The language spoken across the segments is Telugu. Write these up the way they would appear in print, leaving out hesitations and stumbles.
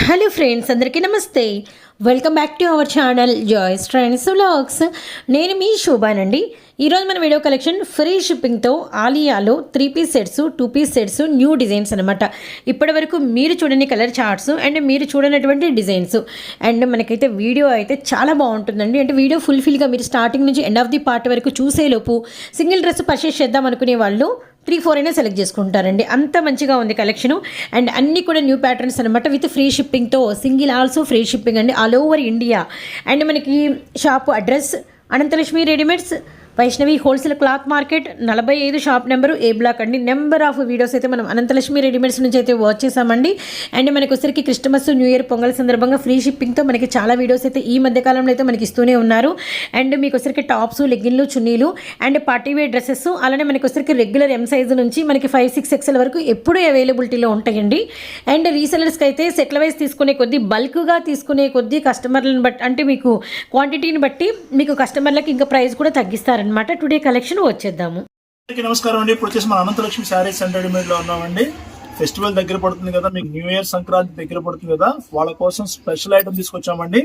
హలో ఫ్రెండ్స్, అందరికీ namaste. Welcome back to our channel Joys trends vlogs. నేను మీ శోభానండి. ఈరోజు మన వీడియో కలెక్షన్ ఫ్రీ షిప్పింగ్తో ఆలియాలో 3 piece sets, 2 piece sets, new designs అనమాట. ఇప్పటి వరకు మీరు చూడని కలర్ చార్ట్స్ అండ్ మీరు చూడనటువంటి డిజైన్స్. అండ్ మనకైతే వీడియో అయితే చాలా బాగుంటుందండి. అంటే వీడియో ఫుల్ఫిల్గా మీరు స్టార్టింగ్ నుంచి ఎండ్ ఆఫ్ ది పార్ట్ వరకు చూసేలోపు సింగిల్ డ్రెస్ పర్చేస్ చేద్దాం అనుకునే వాళ్ళు 3-4 అయినా సెలెక్ట్ చేసుకుంటారండి. అంత మంచిగా ఉంది కలెక్షను. అండ్ అన్నీ కూడా న్యూ ప్యాటర్న్స్ అనమాట, విత్ ఫ్రీ షిప్పింగ్తో. సింగిల్ ఆల్సో ఫ్రీ షిప్పింగ్ అండి, ఆల్ ఓవర్ ఇండియా. అండ్ మనకి shop address Anantalakshmi readymades, Vaishnavi wholesale cloth market, 45 shop number, A block అండి. నెంబర్ ఆఫ్ వీడియోస్ అయితే మనం అనంతలక్ష్మి రెడీమేడ్స్ నుంచి అయితే వాచ్ చేసామండి. అండ్ మనకి వచ్చరికి క్రిస్టమస్, న్యూ ఇయర్, పొంగల్ సందర్భంగా ఫ్రీ షిప్పింగ్తో మనకి చాలా వీడియోస్ అయితే ఈ మధ్యకాలంలో అయితే మనకి ఇస్తూనే ఉన్నారు. అండ్ మీకు వచ్చరికి టాప్స్, లెగ్గిన్లు, చున్నీలు అండ్ పార్టీ వేర్ డ్రెస్సెస్, అలానే మనకి వచ్చరికి రెగ్యులర్ M సైజు నుంచి మనకి 5-6 XL వరకు ఎప్పుడూ అవైలబిలిటీలో ఉంటాయండి. అండ్ రీసెలర్స్కి అయితే సెట్ల వైజ్ తీసుకునే కొద్దీ, బల్క్గా తీసుకునే కొద్దీ కస్టమర్లను బట్టి, అంటే మీకు క్వాంటిటీని బట్టి మీకు కస్టమర్లకి ఇంకా ప్రైస్ కూడా తగ్గిస్తారు అనమాట. టుడే కలెక్షన్ వచ్చేద్దాము. నమస్కారం అండి. ఇప్పుడు వచ్చేసి మన అనంతలక్ష్మి శారీస్ అండ్ రెడీమేడ్ లో ఉన్నామండి. ఫెస్టివల్ దగ్గర పడుతుంది కదా, మీకు న్యూ ఇయర్ సంక్రాంతి దగ్గర పడుతుంది కదా, వాళ్ళ కోసం స్పెషల్ ఐటమ్ తీసుకొచ్చామండి.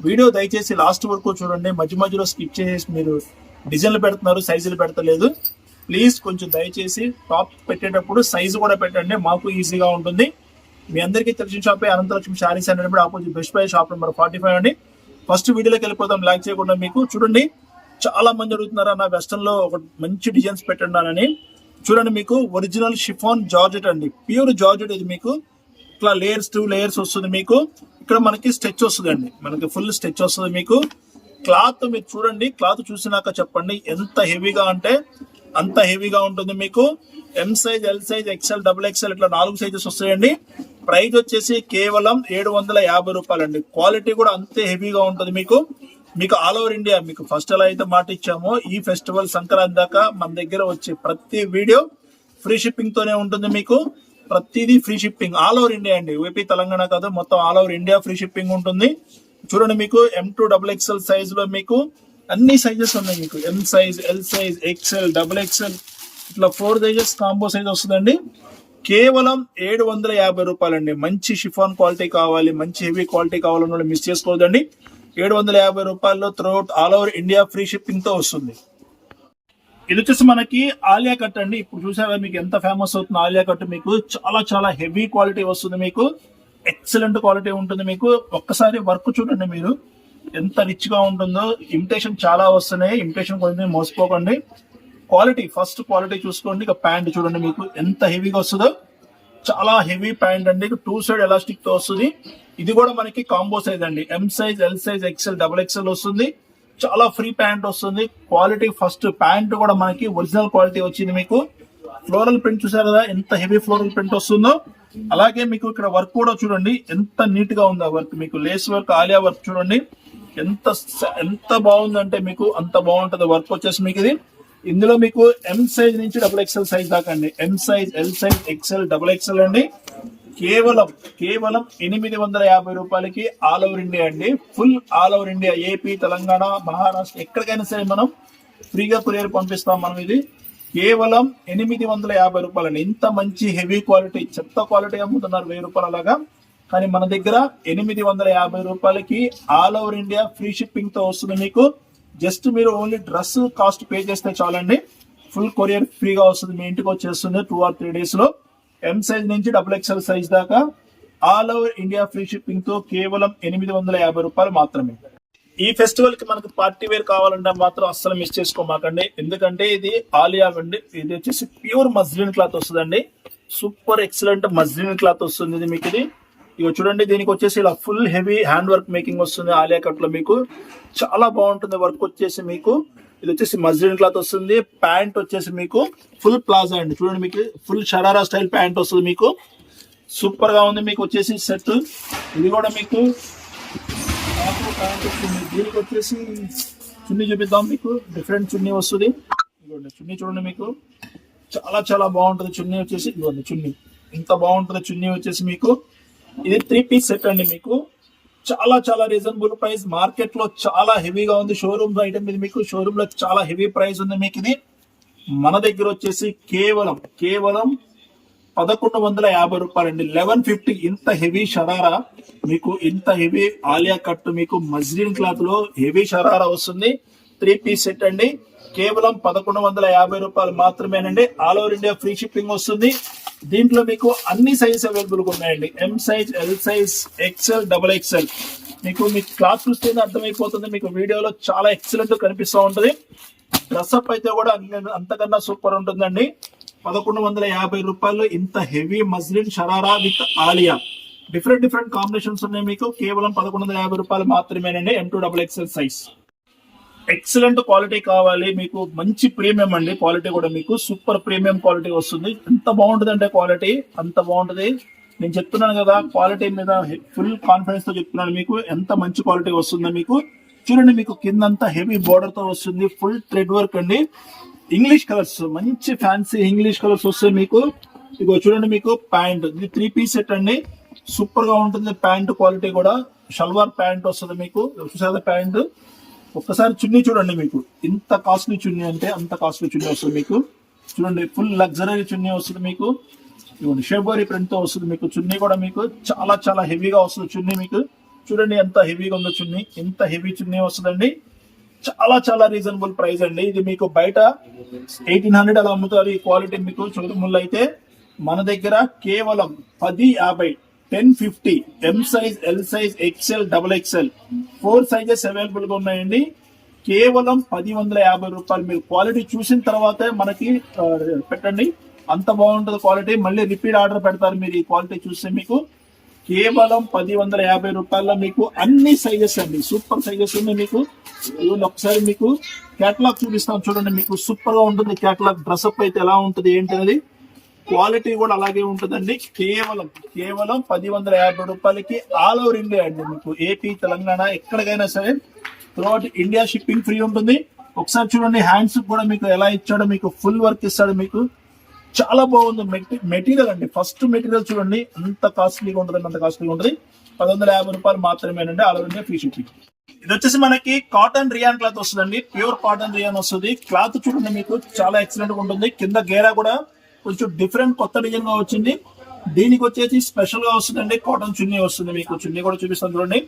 వీడియో దయచేసి లాస్ట్ వరకు చూడండి. మధ్యలో స్కిప్ చేసి మీరు డిజైన్లు పెడుతున్నారు, సైజులు పెడతలేదు. ప్లీజ్ కొంచెం దయచేసి టాప్ పెట్టేటప్పుడు సైజు కూడా పెట్టండి, మాకు ఈజీగా ఉంటుంది. మీ అందరికీ తెలిసిన షాపే Anantalakshmi saris and readymade, opposite Best Buy shop number 45 అండి. ఫస్ట్ వీడియోలోకి వెళ్ళిపోతాం, లాక్ చేయకుండా. మీకు చూడండి, చాలా మంది అడుగుతున్నారు నా వెస్టర్న్ లో ఒక మంచి డిజైన్స్ పెట్టండి అని. చూడండి, మీకు ఒరిజినల్ షిఫాన్ జార్జెట్ అండి, ప్యూర్ జార్జెట్. ఇది మీకు ఇట్లా లేయర్స్ 2 లేయర్స్ వస్తుంది. మీకు ఇక్కడ మనకి స్టెచ్ వస్తుంది అండి, మనకి ఫుల్ స్టెచ్ వస్తుంది. మీకు క్లాత్ మీరు చూడండి, క్లాత్ చూసినాక చెప్పండి ఎంత హెవీగా అంటే అంత హెవీగా ఉంటుంది. మీకు M size, L size, XL, XXL ఇట్లా 4 సైజెస్ వస్తాయండి. ప్రైస్ వచ్చేసి కేవలం 750 రూపాయలండి. క్వాలిటీ కూడా అంతే హెవీగా ఉంటుంది. మీకు ఆల్ ఓవర్ ఇండియా, మీకు ఫస్ట్ ఎలా అయితే మాట ఇచ్చామో, ఈ ఫెస్టివల్ సంక్రాంతి దాకా మన దగ్గర వచ్చే ప్రతి వీడియో ఫ్రీ షిప్పింగ్ తోనే ఉంటుంది. మీకు ప్రతిదీ free shipping all over India అండి, ఏపీ తెలంగాణ కాదు, మొత్తం all over India free shipping ఉంటుంది. చూడండి, మీకు M2 XXL సైజ్ లో మీకు అన్ని సైజెస్ ఉన్నాయి. మీకు M size, L size, XL, XXL ఇట్లా 4 సైజెస్ కాంబో సైజ్ వస్తుందండి. కేవలం 750 రూపాయలండి. మంచి షిఫాన్ క్వాలిటీ కావాలి, మంచి హెవీ క్వాలిటీ కావాలన్న మిస్ చేసుకోవద్దండి. 750 రూపాయల్లో throughout all over India free shipping తో వస్తుంది. ఇది వచ్చేసి మనకి ఆలియా కట్ అండి. ఇప్పుడు చూసారా మీకు ఎంత ఫేమస్ అవుతుంది ఆలియా కట్. మీకు చాలా చాలా హెవీ క్వాలిటీ వస్తుంది, మీకు ఎక్సలెంట్ క్వాలిటీ ఉంటుంది. మీకు ఒక్కసారి వర్క్ చూడండి, మీరు ఎంత రిచ్ గా ఉంటుందో. ఇమిటేషన్ చాలా వస్తున్నాయి, ఇమిటేషన్ కొంచెం మోసపోకండి. క్వాలిటీ ఫస్ట్ క్వాలిటీ చూసుకోండి. ఇక ప్యాంట్ చూడండి, మీకు ఎంత హెవీగా వస్తుందో. చాలా హెవీ ప్యాంట్ అండి, 2 సైడ్ ఎలాస్టిక్ తో వస్తుంది. ఇది కూడా మనకి కాంబో సైజ్ అండి, M size, L size, XL, XXL వస్తుంది. చాలా ఫ్రీ ప్యాంట్ వస్తుంది. క్వాలిటీ ఫస్ట్ ప్యాంట్ కూడా మనకి ఒరిజినల్ క్వాలిటీ వచ్చింది. మీకు ఫ్లోరల్ ప్రింట్ చూసారు కదా, ఎంత హెవీ ఫ్లోరల్ ప్రింట్ వస్తుందో. అలాగే మీకు ఇక్కడ వర్క్ కూడా చూడండి, ఎంత నీట్ గా ఉంది ఆ వర్క్. మీకు లేస్ వర్క్, ఆలియా వర్క్ చూడండి ఎంత బాగుందంటే మీకు అంత బాగుంటది వర్క్ వచ్చేసి. మీకు ఇందులో మీకు M సైజ్ నుంచి XXL సైజ్ దాకా అండి, M size, L size, XL, XXL అండి. కేవలం 850 రూపాయలకి ఆల్ ఓవర్ ఇండియా అండి. Full all over India, AP, Telangana, Maharashtra ఎక్కడికైనా సరే మనం ఫ్రీగా కొరియర్ పంపిస్తాం. మనం ఇది కేవలం 850 రూపాయలండి. ఇంత మంచి హెవీ క్వాలిటీ, చెత్త క్వాలిటీ అమ్ముతున్నారు 1000 రూపాయలు అలాగా, కానీ మన దగ్గర 850 రూపాయలకి all over India free shipping తో వస్తుంది. మీకు జస్ట్ మీరు ఓన్లీ డ్రెస్ కాస్ట్ పే చేస్తే చాలండి, ఫుల్ కొరియర్ ఫ్రీగా వస్తుంది, మీ ఇంటికి వచ్చేస్తుంది 2 or 3 డేస్ లో. M సైజ్ నుంచి XXL సైజ్ దాకా all over India free shipping తో కేవలం 850 రూపాయలు మాత్రమే. ఈ ఫెస్టివల్ కి మనకు పార్టీ వేర్ కావాలంటే మాత్రం అస్సలు మిస్ చేసుకోమాకండి, ఎందుకంటే ఇది ఆలియా అండి. ఇది వచ్చేసి ప్యూర్ మజ్లిన్ క్లాత్ వస్తుందండి, సూపర్ ఎక్సలెంట్ మజ్లిన్ క్లాత్ వస్తుంది. ఇది మీకు ఇక చూడండి, దీనికి వచ్చేసి ఇలా full heavy hand work making వస్తుంది. ఆలియా కట్ లో మీకు చాలా బాగుంటుంది వర్క్ వచ్చేసి. మీకు ఇది వచ్చేసి మజ్లిన్ క్లాత్ వస్తుంది. ప్యాంట్ వచ్చేసి మీకు ఫుల్ ప్లాజా అండి. చూడండి, మీకు ఫుల్ షరారా స్టైల్ ప్యాంట్ వస్తుంది. మీకు సూపర్ గా ఉంది. మీకు వచ్చేసి సెట్ ఇది కూడా మీకు ప్యాంట్ వస్తుంది. దీనికి వచ్చేసి చున్నీ చూపిద్దాం. మీకు డిఫరెంట్ చున్నీ వస్తుంది. ఇదిగోండి చున్నీ చూడండి, మీకు చాలా చాలా బాగుంటుంది చున్నీ వచ్చేసి. ఇదిగోండి చున్నీ ఇంత బాగుంటుంది చున్నీ వచ్చేసి. మీకు ఇది 3 పీస్ సెట్ అండి. మీకు చాలా చాలా రీజనబుల్ ప్రైస్. మార్కెట్ లో చాలా హెవీగా ఉంది. షోరూమ్ ఐటమ్ ఇది, మీకు షోరూమ్ లో చాలా హెవీ ప్రైస్ ఉంది. మీకు ఇది మన దగ్గర వచ్చేసి కేవలం రూపాయలు అండి. 1150. ఇంత హెవీ షరారా మీకు, ఇంత హెవీ ఆలియా కట్ మీకు మజ్లిన్ క్లాత్ లో హెవీ షరారా వస్తుంది. 3 పీస్ సెట్ అండి, కేవలం 1150 రూపాయలు మాత్రమేనండి. All over India free shipping వస్తుంది. దీంట్లో మీకు అన్ని సైజ్ అవైలబుల్ గా ఉన్నాయండి. M size, L size, XL, XXL. మీకు క్లాత్ చూస్తేనే అర్థమైపోతుంది, మీకు వీడియోలో చాలా ఎక్సలెంట్ కనిపిస్తూ ఉంటది. డ్రెస్అప్ అయితే కూడా అంతకన్నా సూపర్ ఉంటుందండి. 1150 రూపాయలు ఇంత heavy muslin sharara with Alia. Different combinations ఉన్నాయి మీకు, కేవలం 1150 రూపాయలు మాత్రమేనండి. M2XXL size. ఎక్సలెంట్ క్వాలిటీ కావాలి మీకు, మంచి ప్రీమియం అండి. క్వాలిటీ కూడా మీకు సూపర్ ప్రీమియం క్వాలిటీ వస్తుంది. ఎంత బాగుంటుంది అంటే క్వాలిటీ అంత బాగుంటది. నేను చెప్తున్నాను కదా, క్వాలిటీ మీద ఫుల్ కాన్ఫిడెన్స్ తో చెప్తున్నాను మీకు, ఎంత మంచి క్వాలిటీ వస్తుందో మీకు. చూడండి, మీకు కిందంతా హెవీ బోర్డర్ తో వస్తుంది, ఫుల్ థ్రెడ్ వర్క్ అండి. ఇంగ్లీష్ కలర్స్, మంచి ఫ్యాన్సీ ఇంగ్లీష్ కలర్స్ వస్తాయి మీకు. ఇగో చూడండి, మీకు ప్యాంట్, ఇది 3 పీస్ సెట్ అండి. సూపర్ గా ఉంటుంది ప్యాంట్ క్వాలిటీ కూడా. షల్వార్ ప్యాంట్ వస్తుంది మీకు, చూసారా ప్యాంట్. ఒక్కసారి చున్నీ చూడండి, మీకు ఇంత కాస్ట్లీ చున్నీ అంటే అంత కాస్ట్లీ చున్నీ వస్తుంది మీకు. చూడండి, ఫుల్ లగ్జరీ చున్నీ వస్తుంది మీకు. ఇవ్వండి, షేబోరీ ప్రింట్ తో వస్తుంది మీకు. చున్నీ కూడా మీకు చాలా హెవీగా వస్తుంది చున్నీ మీకు. చూడండి ఎంత హెవీగా ఉందో చున్నీ, ఎంత హెవీ చున్నీ వస్తుందండి. చాలా రీజనబుల్ ప్రైస్ అండి. ఇది మీకు బయట 1800 అలా అమ్ముతారు. ఈ క్వాలిటీ మీకు చూడముళ్ళు అయితే మన దగ్గర కేవలం 1050, 1050. ఎం size, L size, XL, XXL 4 sizes available గా ఉన్నాయండి. కేవలం 1150 రూపాయలు. మీరు క్వాలిటీ చూసిన తర్వాతే మనకి పెట్టండి, అంత బాగుంటుంది క్వాలిటీ. మళ్ళీ రిపీట్ ఆర్డర్ పెడతారు మీరు ఈ క్వాలిటీ చూస్తే. మీకు కేవలం 1150 రూపాయల్లో మీకు అన్ని సైజెస్ అండి, సూపర్ సైజెస్ ఉన్నాయి మీకు. ఒకసారి మీకు కేటలాగ్ చూపిస్తాను చూడండి, మీకు సూపర్ గా ఉంటుంది కేటలాగ్. డ్రెస్అప్ అయితే ఎలా ఉంటుంది ఏంటి అనేది, క్వాలిటీ కూడా అలాగే ఉంటుందండి. కేవలం 1150 రూపాయలకి ఆల్ ఓవర్ ఇండియా అండి. మీకు ఏపీ, తెలంగాణ ఎక్కడికైనా సరే త్రూఅవుట్ ఇండియా షిప్పింగ్ ఫ్రీ ఉంటుంది. ఒకసారి చూడండి, హ్యాండ్స్ కూడా మీకు ఎలా ఇచ్చాడో, మీకు ఫుల్ వర్క్ ఇస్తాడు మీకు. చాలా బాగుంది మెటీరియల్ అండి. ఫస్ట్ మెటీరియల్ చూడండి, అంత కాస్ట్లీగా ఉంటుంది, అంత కాస్ట్లీగా ఉంటుంది. 1150 రూపాయలు మాత్రమేనండి, all over India free shipping. ఇది వచ్చేసి మనకి కాటన్ రియాన్ క్లాత్ వస్తుందండి, ప్యూర్ కాటన్ రియాన్ వస్తుంది. క్లాత్ చూడండి, మీకు చాలా ఎక్సలెంట్ గా ఉంటుంది. కింద గేరా కూడా కొంచెం డిఫరెంట్ కొత్త డిజైన్ గా వచ్చింది. దీనికి వచ్చేసి స్పెషల్ గా వస్తుందండి, కాటన్ చున్నీ వస్తుంది మీకు. చున్నీ కూడా చూపిస్తాను చూడండి,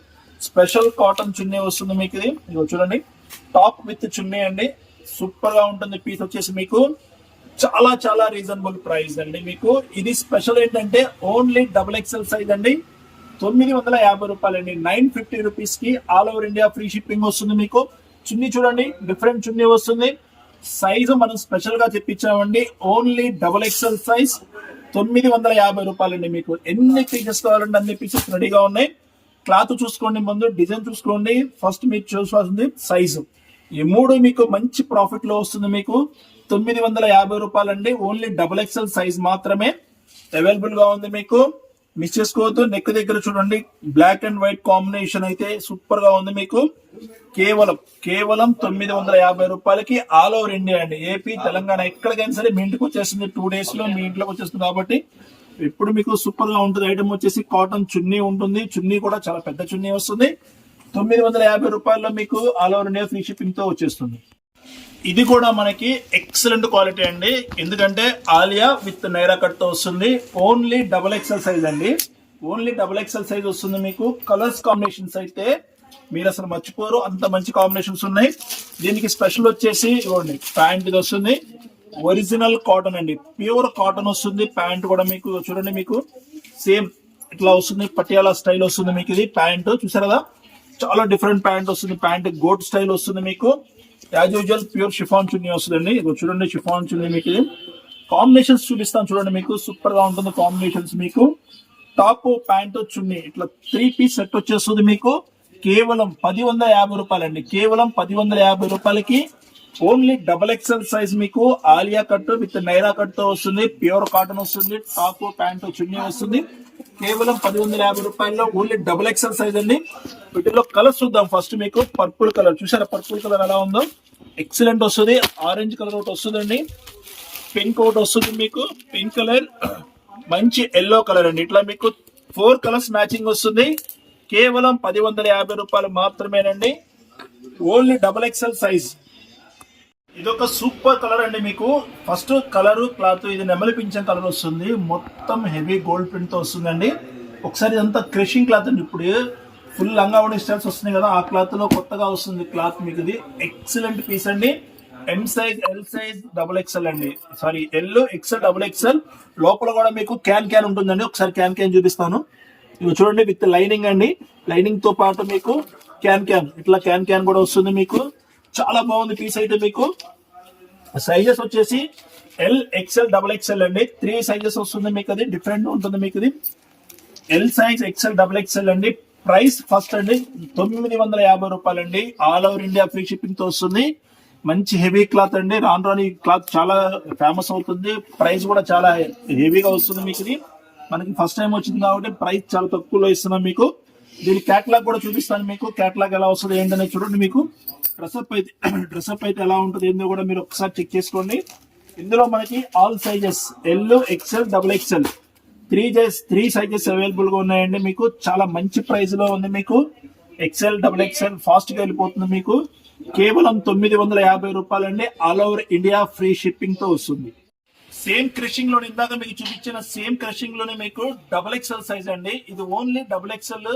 స్పెషల్ కాటన్ చున్నీ వస్తుంది మీకు. ఇది ఇదిగో చూడండి, టాప్ విత్ చున్నీ అండి. సూపర్ గా ఉంటుంది పీస్ వచ్చేసి మీకు. చాలా రీజనబుల్ ప్రైస్ అండి మీకు. ఇది స్పెషల్ ఏంటంటే ఓన్లీ XXL సైజ్ అండి. 950 రూపాయలండి. 950 రూపీస్ కి all over India free shipping వస్తుంది మీకు. చున్నీ చూడండి, డిఫరెంట్ చున్నీ వస్తుంది. సైజు మనం స్పెషల్ గా చెప్పించామండి. ఓన్లీ XXL సైజ్ 950 రూపాయలండి మీకు. ఎన్ని పీసెస్ కావాలంటే అన్ని పీసెస్ రెడీగా ఉన్నాయి. క్లాత్ చూసుకోండి, ముందు డిజైన్ చూసుకోండి. ఫస్ట్ మీకు చూసుకోవాల్సింది సైజు. ఈ మూడు మీకు మంచి ప్రాఫిట్ లో వస్తుంది మీకు. 950 రూపాయలండి. ఓన్లీ XXL సైజ్ మాత్రమే అవైలబుల్ గా ఉంది మీకు. మిస్ చేసుకోవద్దు. నెక్ దగ్గర చూడండి, బ్లాక్ అండ్ వైట్ కాంబినేషన్ అయితే సూపర్ గా ఉంది మీకు. కేవలం 950 రూపాయలకి ఆల్ ఓవర్ ఇండియా అండి. ఏపీ, తెలంగాణ ఎక్కడికైనా సరే మీ ఇంటికి వచ్చేస్తుంది. 2 days లో మీ ఇంట్లోకి వచ్చేస్తుంది. కాబట్టి ఇప్పుడు మీకు సూపర్ గా ఉంటుంది. ఐటమ్ వచ్చేసి కాటన్ చున్నీ ఉంటుంది. చున్నీ కూడా చాలా పెద్ద చున్నీ వస్తుంది. 950 రూపాయల్లో మీకు all over India free shipping తో వచ్చేస్తుంది. ఇది కూడా మనకి ఎక్సలెంట్ క్వాలిటీ అండి, ఎందుకంటే ఆలియా విత్ నైరా కట్ తో వస్తుంది. ఓన్లీ XXL సైజ్ అండి. ఓన్లీ XXL సైజ్ వస్తుంది మీకు. కలర్స్ కాంబినేషన్స్ అయితే మీరు అసలు మర్చిపోరు, అంత మంచి కాంబినేషన్స్ ఉన్నాయి. దీనికి స్పెషల్ వచ్చేసి ఇవ్వండి, ప్యాంట్ ఇది వస్తుంది. ఒరిజినల్ కాటన్ అండి, ప్యూర్ కాటన్ వస్తుంది. ప్యాంట్ కూడా మీకు చూడండి, మీకు సేమ్ ఇట్లా వస్తుంది, పటియాలా స్టైల్ వస్తుంది మీకు. ఇది ప్యాంట్ చూసారు కదా, చాలా డిఫరెంట్ ప్యాంట్ వస్తుంది. ప్యాంట్ గోట్ స్టైల్ వస్తుంది మీకు. యాజ్ యూజువల్ ప్యూర్ షిఫాన్ చున్నీ వస్తుందండి. ఇది చూడండి, షిఫాన్ చున్నీ మీకు. ఇది కాంబినేషన్స్ చూపిస్తాను చూడండి, మీకు సూపర్ గా ఉంటుంది కాంబినేషన్స్ మీకు. టాప్ ప్యాంట్ చున్నీ ఇట్లా 3 పీస్ సెట్ వచ్చేస్తుంది మీకు. కేవలం 1150 రూపాయలండి. కేవలం 1150 రూపాయలకి ఓన్లీ XXL సైజ్ మీకు Alia cut with Naira cut తో వస్తుంది. ప్యూర్ కాటన్ వస్తుంది. టాప్ ప్యాంట్ చున్నీ వస్తుంది. కేవలం 1150 రూపాయల్లో ఓన్లీ XXL సైజ్ అండి. వీటిలో కలర్స్ చూద్దాం. ఫస్ట్ మీకు పర్పుల్ కలర్ చూసారా, పర్పుల్ కలర్ ఎలా ఉందో ఎక్సలెంట్ వస్తుంది. ఆరెంజ్ కలర్ ఒకటి వస్తుందండి. పింక్ ఒకటి వస్తుంది మీకు. పింక్ కలర్, మంచి ఎల్లో కలర్ అండి. ఇట్లా మీకు 4 కలర్స్ మ్యాచింగ్ వస్తుంది. కేవలం 1150 రూపాయలు మాత్రమేనండి. Only XXL size. ఇదొక సూపర్ కలర్ అండి. మీకు ఫస్ట్ కలర్ క్లాత్ ఇది నెమలి పింఛన్ కలర్ వస్తుంది, మొత్తం హెవీ గోల్డ్ ప్రింట్ తో వస్తుందండి. ఒకసారి ఇదంతా క్రషింగ్ క్లాత్ అండి. ఇప్పుడు ఫుల్ లంగా ఉండే స్టైల్స్ వస్తున్నాయి కదా, ఆ క్లాత్ లో కొత్తగా వస్తుంది క్లాత్. మీకు ఇది ఎక్సలెంట్ పీస్ అండి. M size, L size, double XL అండి. Sorry, L, XL, double XL. లోపల కూడా మీకు క్యాన్ ఉంటుందండి. ఒకసారి క్యాన్ చూపిస్తాను. ఇవి చూడండి, విత్ లైనింగ్ అండి. లైనింగ్ తో పాటు మీకు క్యాన్ ఇట్లా క్యాన్ కూడా వస్తుంది. మీకు చాలా బాగుంది పీస్ అయితే. మీకు సైజెస్ వచ్చేసి ఎల్, ఎక్స్ఎల్, డబుల్ ఎక్స్ఎల్ అండి. 3 సైజెస్ వస్తుంది మీకు. అది డిఫరెంట్ ఉంటుంది మీకు. ఇది L size, XL, double XL అండి. ప్రైస్ ఫస్ట్ అండి 950 రూపాయలండి. All over India free shipping తో వస్తుంది. మంచి హెవీ క్లాత్ అండి. రాను ఈ క్లాత్ చాలా ఫేమస్ అవుతుంది. ప్రైస్ కూడా చాలా హెవీగా వస్తుంది మీకు. ఇది మనకి ఫస్ట్ టైం వచ్చింది కాబట్టి ప్రైస్ చాలా తక్కువలో ఇస్తున్నాం మీకు. దీని క్యాటలాగ్ కూడా చూపిస్తాను మీకు. క్యాటలాగ్ ఎలా వస్తుంది ఏంటనేది చూడండి. మీకు డ్రెస్అప్ అయితే ఎలా ఉంటుంది ఏందో కూడా మీరు ఒకసారి చెక్ చేసుకోండి. ఇందులో మనకి all sizes L, XL, double XL 3 sizes available గా ఉన్నాయండి. మీకు చాలా మంచి ప్రైస్ లో ఉంది. మీకు ఎక్స్ఎల్, డబుల్ ఎక్స్ఎల్ ఫాస్ట్ గా వెళ్ళిపోతుంది. మీకు కేవలం 950 రూపాయలండి. All over India free shipping తో వస్తుంది. సేమ్ క్రషింగ్ లో ఇందాక మీకు చూపించిన సేమ్ క్రషింగ్ లోనే మీకు డబుల్ ఎక్స్ఎల్ సైజ్ అండి. ఇది only double XL.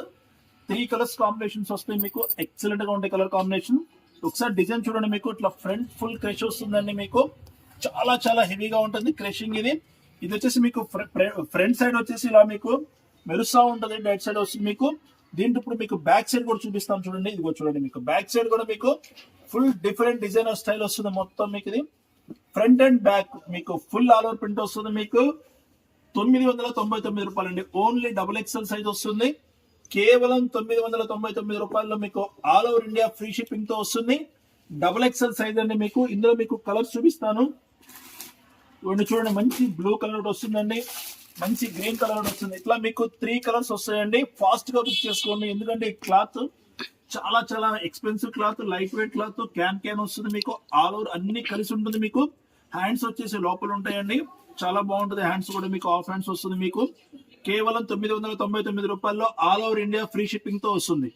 3 colours combinations వస్తాయి మీకు. ఎక్సలెంట్ గా ఉంటాయి కలర్ కాంబినేషన్. ఒకసారి డిజైన్ చూడండి. మీకు ఇట్లా ఫ్రంట్ ఫుల్ క్రష్ వస్తుందండి. మీకు చాలా హెవీగా ఉంటుంది క్రషింగ్. ఇది వచ్చేసి మీకు ఫ్రంట్ సైడ్ వచ్చేసి ఇలా మీకు మెరుస్తా ఉంటుంది. రైట్ సైడ్ వస్తుంది మీకు. దీంట్లో ఇప్పుడు మీకు బ్యాక్ సైడ్ కూడా చూపిస్తాం చూడండి. ఇదిగో చూడండి, మీకు బ్యాక్ సైడ్ కూడా మీకు ఫుల్ డిఫరెంట్ డిజైనర్ స్టైల్ వస్తుంది మొత్తం మీకు. ఇది ఫ్రంట్ అండ్ బ్యాక్ మీకు ఫుల్ ఆల్ ఓవర్ ప్రింట్ వస్తుంది. మీకు 999 రూపాయలండి. ఓన్లీ డబుల్ ఎక్స్ఎల్ సైజ్ వస్తుంది. కేవలం 999 రూపాయల్లో మీకు all over India free shipping తో వస్తుంది. డబుల్ ఎక్స్ఎల్ సైజ్ అండి. మీకు ఇందులో మీకు కలర్స్ చూపిస్తాను చూడండి. మంచి బ్లూ కలర్ వస్తుందండి, మంచి గ్రీన్ కలర్ వస్తుంది. ఇట్లా మీకు 3 కలర్స్ వస్తాయండి. ఫాస్ట్ గా బుక్ చేసుకోండి. ఎందుకంటే ఈ క్లాత్ చాలా expensive cloth, light weight cloth. Can వస్తుంది మీకు. ఆల్ ఓవర్ అన్ని కలిసి ఉంటుంది మీకు. హ్యాండ్స్ వచ్చేసి లోపల ఉంటాయండి. చాలా బాగుంటుంది. హ్యాండ్స్ కూడా మీకు ఆఫ్ హ్యాండ్స్ వస్తుంది. మీకు కేవలం 999 రూపాయల్లో all over India free shipping తో వస్తుంది.